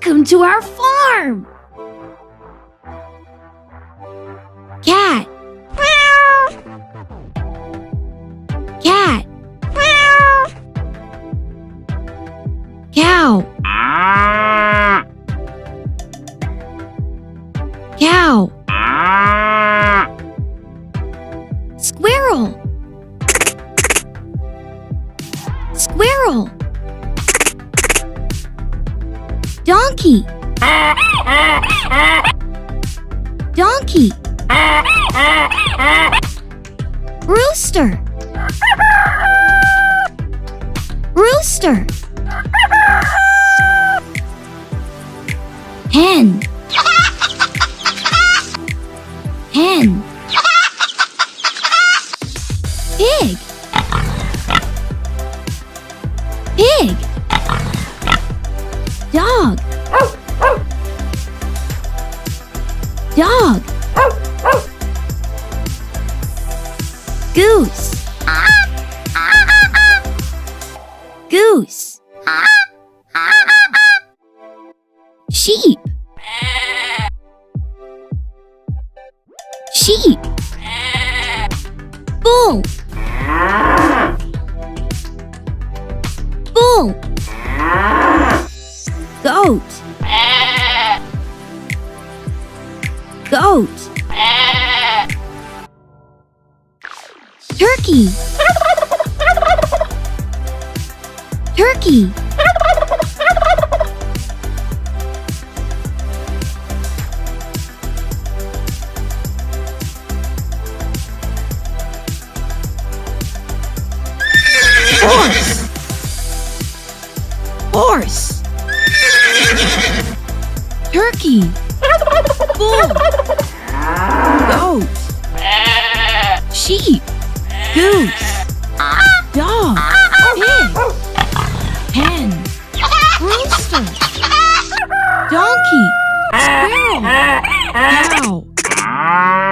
Welcome to our farm! Cat. Cat. Cow. Cow. Squirrel. Squirrel. Donkey. Donkey. Rooster. Rooster. Hen. Hen. Pig. Pig. Dog. Dog. Goose. Goose. Sheep. Sheep. Bull. Bull. Goat. Goat. Turkey. Turkey. Horse. Horse. Turkey. Bull. Goat. Sheep. Goose. Dog. Pig. Hen. Rooster. Donkey. Squirrel. Cow.